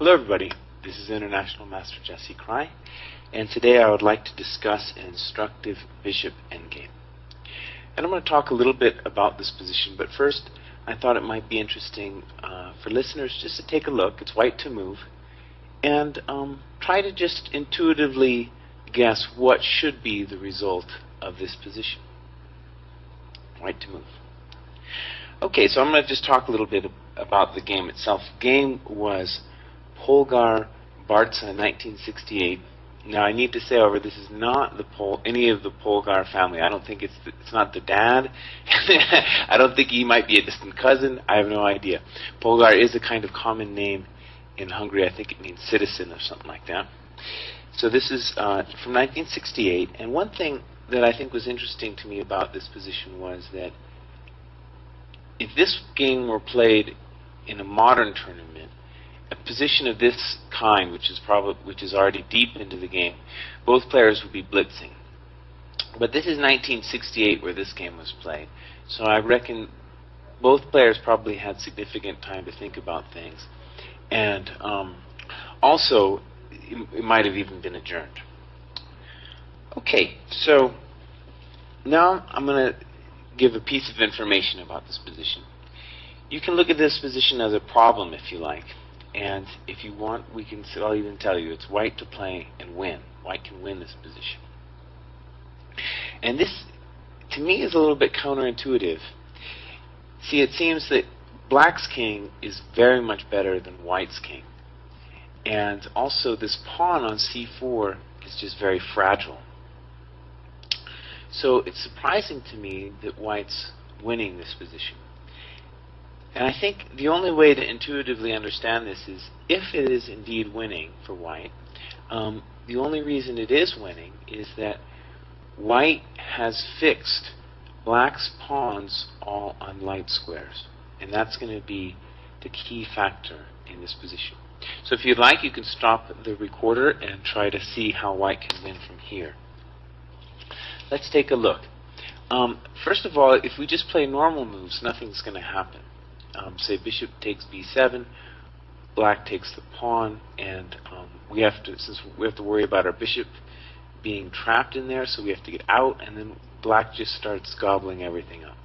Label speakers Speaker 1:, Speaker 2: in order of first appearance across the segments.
Speaker 1: Hello everybody, this is International Master Jesse Kraai, and today I would like to discuss an instructive bishop endgame. And I'm going to talk a little bit about this position, but first I thought it might be interesting for listeners just to take a look. It's white to move, and try to just intuitively guess what should be the result of this position. White to move. Okay, so I'm going to just talk a little bit about the game itself. The game was Polgar Barca 1968. Now I need to say, however, this is not any of the Polgar family. I don't think it's not the dad. I don't think he might be a distant cousin. I have no idea. Polgar is a kind of common name in Hungary. I think it means citizen or something like that. So this is from 1968. And one thing that I think was interesting to me about this position was that if this game were played in a modern tournament, a position of this kind, which is already deep into the game, both players would be blitzing. But this is 1968 where this game was played, so I reckon both players probably had significant time to think about things, and also it might have even been adjourned. Okay, so now I'm going to give a piece of information about this position. You can look at this position as a problem if you like, and if you want, I'll even tell you it's white to play and win. White can win this position. And this, to me, is a little bit counterintuitive. See, it seems that black's king is very much better than white's king, and also this pawn on c4 is just very fragile. So it's surprising to me that white's winning this position. And I think the only way to intuitively understand this is if it is indeed winning for white, the only reason it is winning is that white has fixed black's pawns all on light squares. And that's going to be the key factor in this position. So if you'd like, you can stop the recorder and try to see how white can win from here. Let's take a look. First of all, if we just play normal moves, nothing's going to happen. Say bishop takes b7, black takes the pawn, and since we have to worry about our bishop being trapped in there, so we have to get out, and then black just starts gobbling everything up.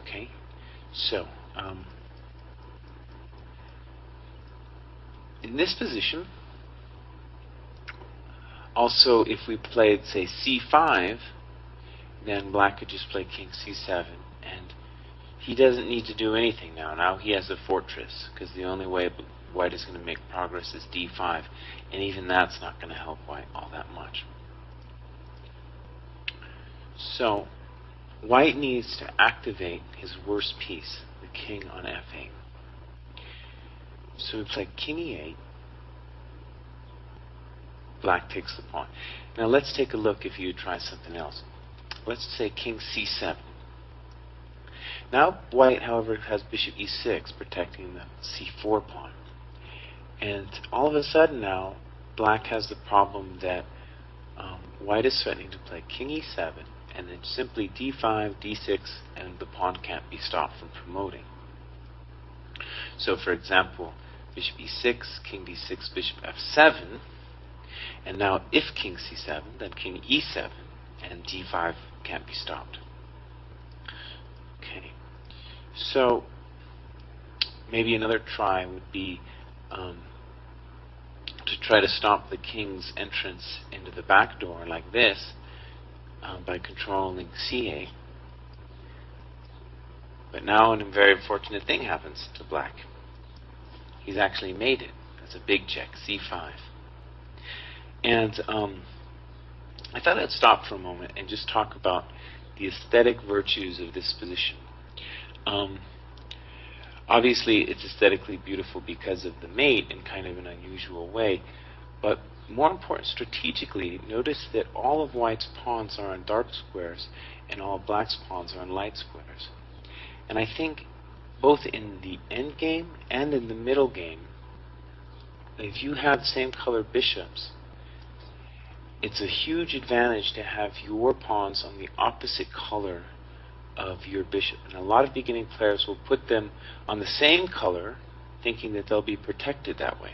Speaker 1: Okay, so in this position, also, if we played, say, c5, then black could just play king c7, and he doesn't need to do anything now. Now he has a fortress, because the only way white is going to make progress is d5, and even that's not going to help white all that much. So white needs to activate his worst piece, the king on f8. So we play king e8. Black takes the pawn. Now let's take a look if you try something else. Let's say king c7. Now white, however, has bishop e6 protecting the c4 pawn. And all of a sudden now, black has the problem that white is threatening to play king e7 and then simply d5, d6, and the pawn can't be stopped from promoting. So for example, bishop e6, king d6, bishop f7, and now if king c7, then king e7, and d5 can't be stopped. Okay, so maybe another try would be to try to stop the king's entrance into the back door like this by controlling c8. But now a very unfortunate thing happens to black. He's actually made it. That's a big check, c5. And I thought I'd stop for a moment and just talk about the aesthetic virtues of this position. Obviously, it's aesthetically beautiful because of the mate in kind of an unusual way, but more important strategically, notice that all of white's pawns are on dark squares and all of black's pawns are on light squares. And I think both in the end game and in the middle game, if you have the same color bishops, it's a huge advantage to have your pawns on the opposite color of your bishop. And a lot of beginning players will put them on the same color, thinking that they'll be protected that way.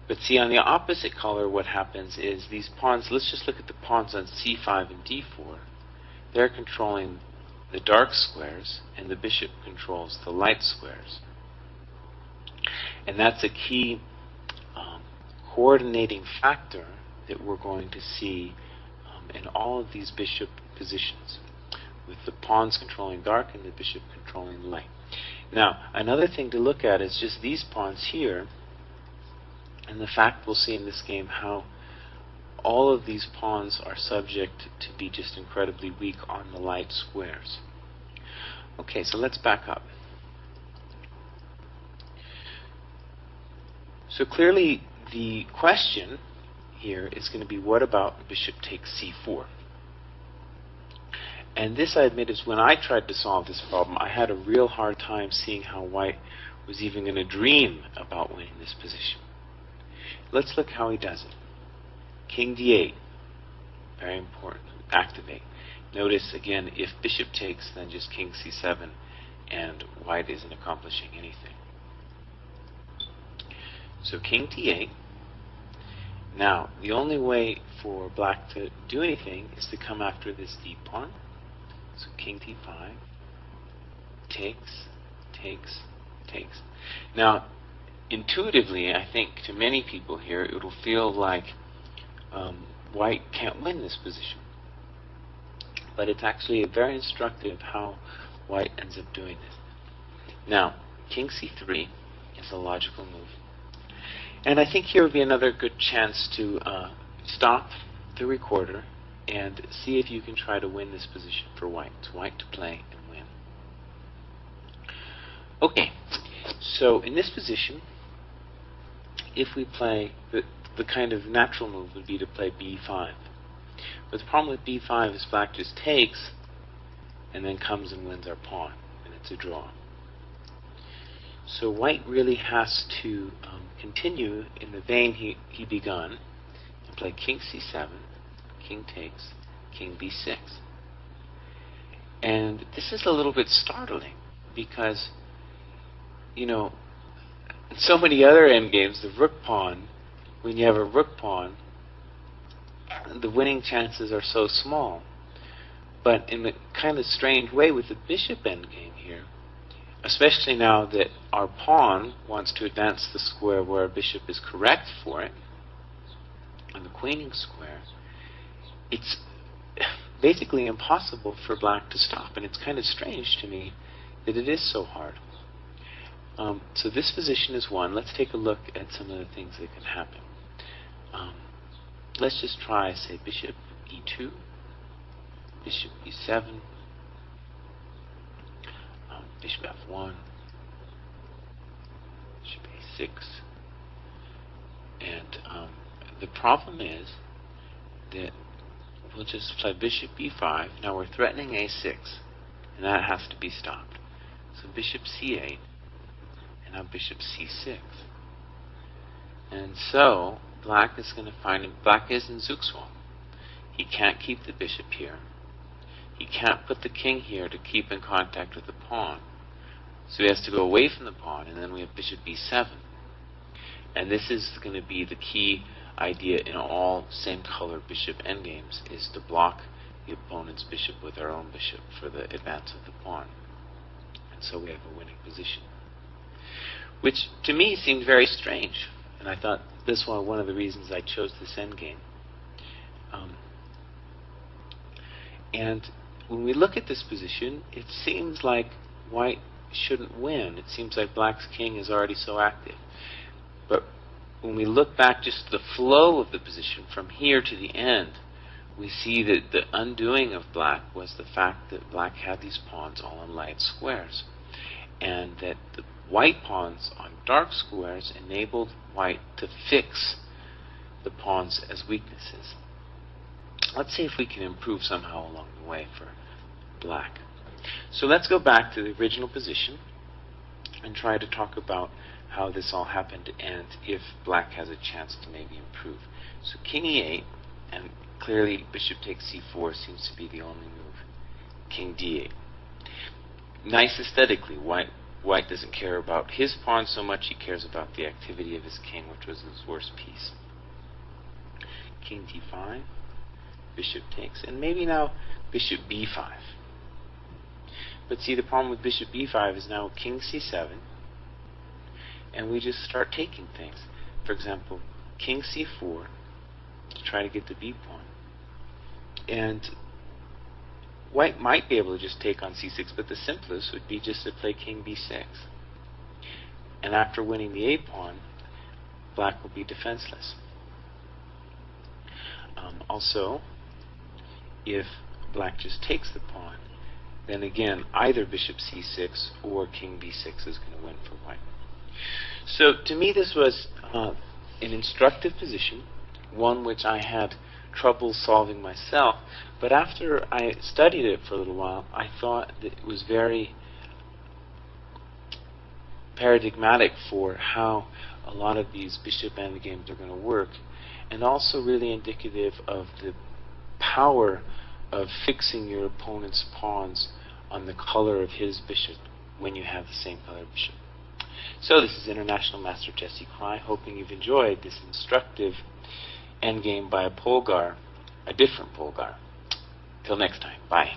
Speaker 1: But see, on the opposite color, what happens is these pawns, let's just look at the pawns on c5 and d4. They're controlling the dark squares, and the bishop controls the light squares. And that's a key coordinating factor that we're going to see in all of these bishop positions, with the pawns controlling dark and the bishop controlling light. Now, another thing to look at is just these pawns here, and the fact we'll see in this game how all of these pawns are subject to be just incredibly weak on the light squares. Okay, so let's back up. So clearly the question here is going to be, what about bishop takes c4? And this, I admit, is when I tried to solve this problem, I had a real hard time seeing how white was even going to dream about winning this position. Let's look how he does it. King d8, very important, activate. Notice again, if bishop takes, then just king c7, and white isn't accomplishing anything. So king d8. Now, the only way for black to do anything is to come after this d pawn. So king d5, takes, takes, takes. Now, intuitively, I think to many people here, it will feel like white can't win this position. But it's actually very instructive how white ends up doing this. Now, king c3 is a logical move. And I think here would be another good chance to stop the recorder and see if you can try to win this position for white. It's white to play and win. Okay, so in this position, if we play, the kind of natural move would be to play b5. But the problem with b5 is black just takes and then comes and wins our pawn, and it's a draw. So white really has to continue in the vein he begun and play king c7, king takes, king b6. And this is a little bit startling because, you know, in so many other endgames, the rook pawn, when you have a rook pawn, the winning chances are so small. But in a kind of strange way with the bishop endgame here, especially now that our pawn wants to advance the square where our bishop is correct for it, on the queening square, it's basically impossible for black to stop. And it's kind of strange to me that it is so hard. So this position is won. Let's take a look at some of the things that can happen. Let's just try, say, bishop e2, bishop e7, bishop f1, bishop a6. And the problem is that we'll just play bishop b5. Now we're threatening a6, and that has to be stopped. So bishop c8, and now bishop c6. And so black is going to find him. Black is in Zugzwang. He can't keep the bishop here. He can't put the king here to keep in contact with the pawn. So he has to go away from the pawn, and then we have bishop b7. And this is going to be the key idea in all same color bishop endgames, is to block the opponent's bishop with our own bishop for the advance of the pawn. And so we have a winning position, which to me seemed very strange. And I thought this was one of the reasons I chose this endgame. And when we look at this position, it seems like white shouldn't win. It seems like black's king is already so active. But when we look back just the flow of the position from here to the end, we see that the undoing of black was the fact that black had these pawns all on light squares, and that the white pawns on dark squares enabled white to fix the pawns as weaknesses. Let's see if we can improve somehow along the way for black. So let's go back to the original position and try to talk about how this all happened and if black has a chance to maybe improve. So king e8, and clearly bishop takes c4 seems to be the only move. King d8. nice aesthetically. White doesn't care about his pawn so much, he cares about the activity of his king, which was his worst piece. King d5, bishop takes, and maybe now bishop b5. But see, the problem with bishop b5 is now king c7, and we just start taking things. For example, king c4 to try to get the b pawn. And white might be able to just take on c6, but the simplest would be just to play king b6. And after winning the a pawn, black will be defenseless. Also, if black just takes the pawn, then again, either bishop c6 or king b6 is going to win for white. So to me this was an instructive position, one which I had trouble solving myself, but after I studied it for a little while, I thought that it was very paradigmatic for how a lot of these bishop endgames are going to work, and also really indicative of the power of fixing your opponent's pawns on the color of his bishop when you have the same color bishop. So this is International Master Jesse Kraai, hoping you've enjoyed this instructive endgame by a Polgar, a different Polgar. Till next time, bye.